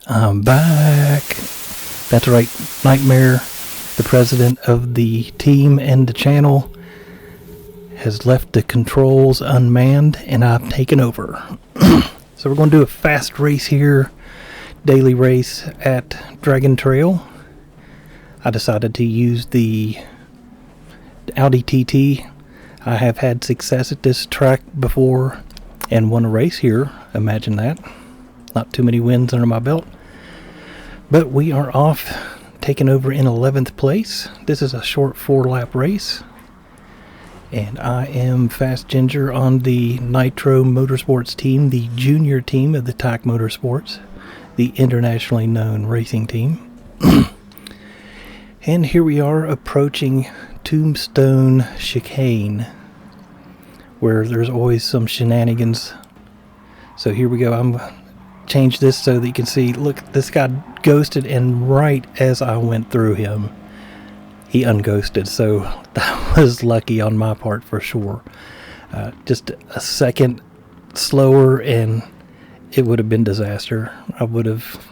I'm back. That's right, Nightmare, the president of the team and the channel, has left the controls unmanned and I've taken over. So we're going to do a fast race here, daily race at Dragn Trail. I decided to use the Audi TT. I have had success at this track before and won a race here. Imagine that. Not too many wins under my belt. But we are off, taking over in 11th place. This is a short 4-lap race. And I am FastGinger on the Nitro Motorsports team, the junior team of the TAC Motorsports, the internationally known racing team. And here we are approaching Tombstone Chicane, where there's always some shenanigans. So here we go. I'm change this so that you can see. Look, this guy ghosted, and right as I went through him, he unghosted. So that was lucky on my part for sure. Just a second slower and it would have been disaster. I would have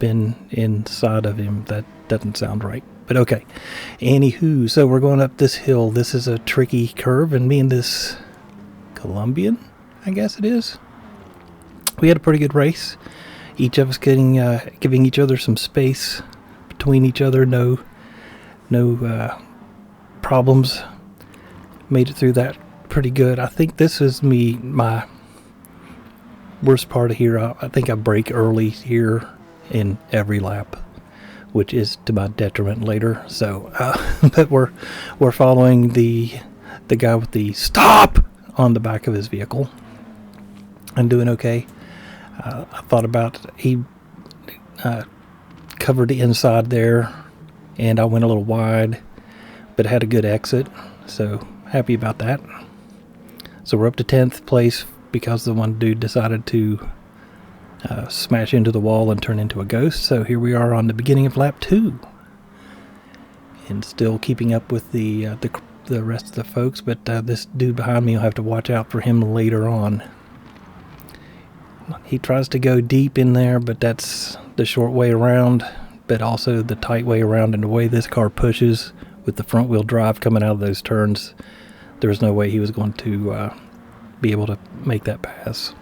been inside of him. That doesn't sound right, but okay. Anywho, so we're going up this hill. This is a tricky curve, and me and this Colombian, I guess it is, we had a pretty good race. Each of us giving each other some space between each other. No problems. Made it through that pretty good. I think this is my worst part of here. I think I brake early here in every lap, which is to my detriment later. So, but we're following the guy with the stop on the back of his vehicle. I'm doing okay. I thought about he covered the inside there, and I went a little wide, but had a good exit, so happy about that. So we're up to 10th place because the one dude decided to smash into the wall and turn into a ghost. So here we are on the beginning of lap 2, and still keeping up with the rest of the folks, but this dude behind me, I'll have to watch out for him later on. He tries to go deep in there, but that's the short way around, but also the tight way around. And the way this car pushes with the front wheel drive coming out of those turns, there's no way he was going to be able to make that pass.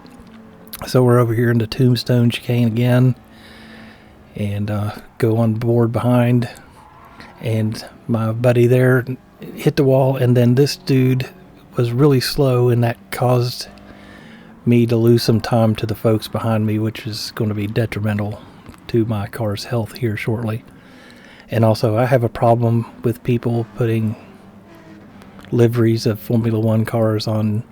So we're over here in the Tombstone Chicane again, and go on board behind, and my buddy there hit the wall, and then this dude was really slow, and that caused me to lose some time to the folks behind me, which is going to be detrimental to my car's health here shortly. And also, I have a problem with people putting liveries of Formula One cars on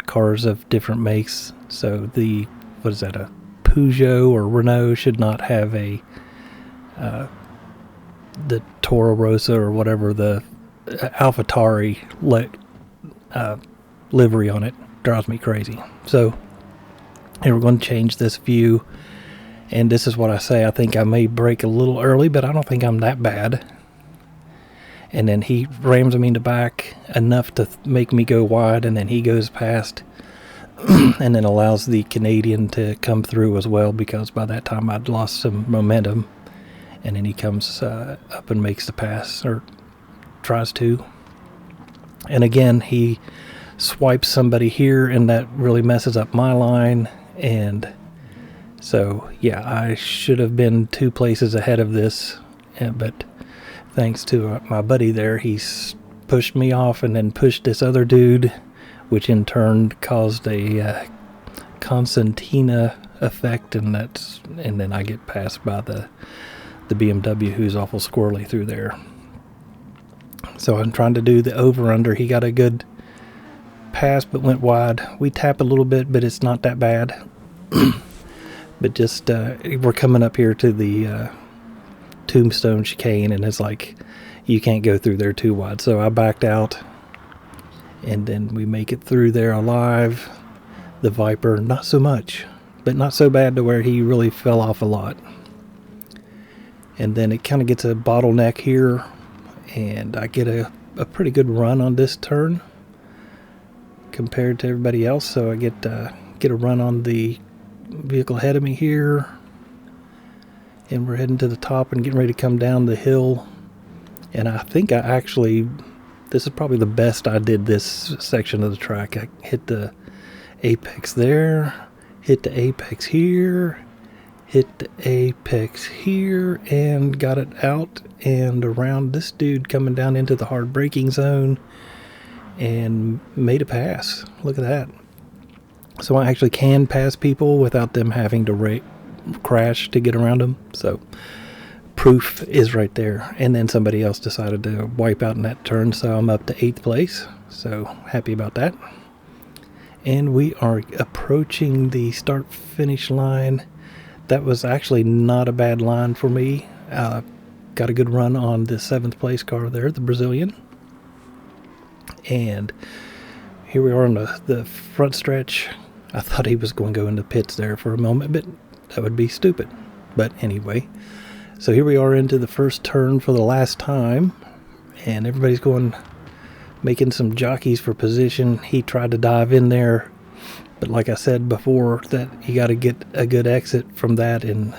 cars of different makes. So a Peugeot or Renault should not have the Toro Rosso or whatever, the AlphaTauri livery on it. Drives me crazy. So here we're going to change this view, and this is what I say. I think I may brake a little early, but I don't think I'm that bad. And then he rams me in the back enough to make me go wide, and then he goes past and then allows the Canadian to come through as well, because by that time I'd lost some momentum. And then he comes up and makes the pass, or tries to. And again, he swipes somebody here, and that really messes up my line. And so yeah, I should have been 2 places ahead of this, but thanks to my buddy there, he's pushed me off and then pushed this other dude, which in turn caused a concertina effect, and then I get passed by the BMW, who's awful squirrely through there. So I'm trying to do the over-under. He got a good pass but went wide. We tap a little bit, but it's not that bad. But just we're coming up here to the Tombstone Chicane, and it's like you can't go through there too wide. So I backed out, and then we make it through there alive. The Viper, not so much, but not so bad to where he really fell off a lot. And then it kind of gets a bottleneck here, and I get a pretty good run on this turn compared to everybody else. So I get a run on the vehicle ahead of me here, and we're heading to the top and getting ready to come down the hill. And I think this is probably the best I did this section of the track. I hit the apex there, hit the apex here, hit the apex here, and got it out and around this dude coming down into the hard braking zone and made a pass. Look at that. So I actually can pass people without them having to crash to get around them. So proof is right there. And then somebody else decided to wipe out in that turn, so I'm up to 8th place. So happy about that. And we are approaching the start finish line. That was actually not a bad line for me. Got a good run on the 7th place car there, the Brazilian. And here we are on the front stretch. I thought he was going to go into pits there for a moment, but that would be stupid. But anyway, so here we are into the first turn for the last time, and everybody's making some jockeys for position. He tried to dive in there, but like I said before, that you got to get a good exit from that, and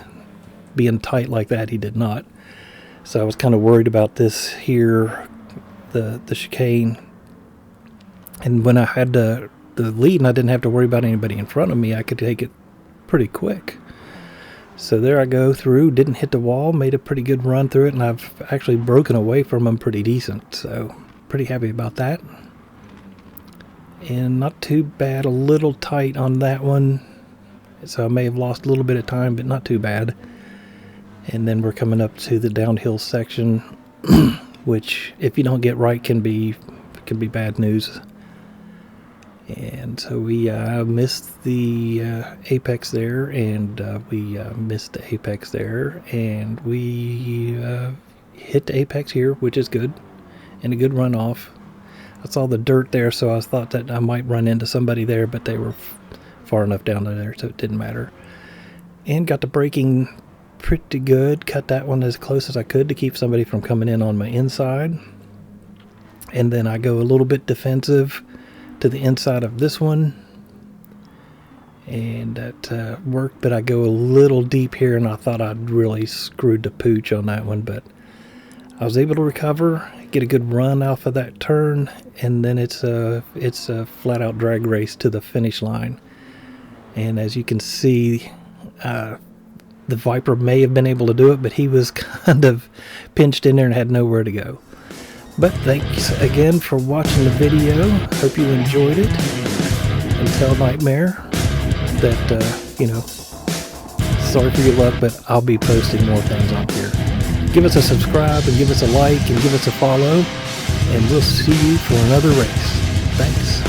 being tight like that, he did not. So I was kind of worried about this here, the chicane. And when I had the lead and I didn't have to worry about anybody in front of me, I could take it pretty quick. So there I go through, didn't hit the wall, made a pretty good run through it, and I've actually broken away from them pretty decent. So pretty happy about that. And not too bad, a little tight on that one. So I may have lost a little bit of time, but not too bad. And then we're coming up to the downhill section, which if you don't get right can be bad news. And so we missed the apex there, and we missed the apex there, and we hit the apex here, which is good, and a good runoff. I saw the dirt there, so I thought that I might run into somebody there, but they were far enough down there, so it didn't matter. And got the braking pretty good, cut that one as close as I could to keep somebody from coming in on my inside. And then I go a little bit defensive to the inside of this one, and that worked, but I go a little deep here, and I thought I'd really screwed the pooch on that one, but I was able to recover, get a good run off of that turn, and then it's a flat out drag race to the finish line. And as you can see, the Viper may have been able to do it, but he was kind of pinched in there and had nowhere to go. But thanks again for watching the video. Hope you enjoyed it. And tell Nightmare that, sorry for your luck, but I'll be posting more things on here. Give us a subscribe and give us a like and give us a follow. And we'll see you for another race. Thanks.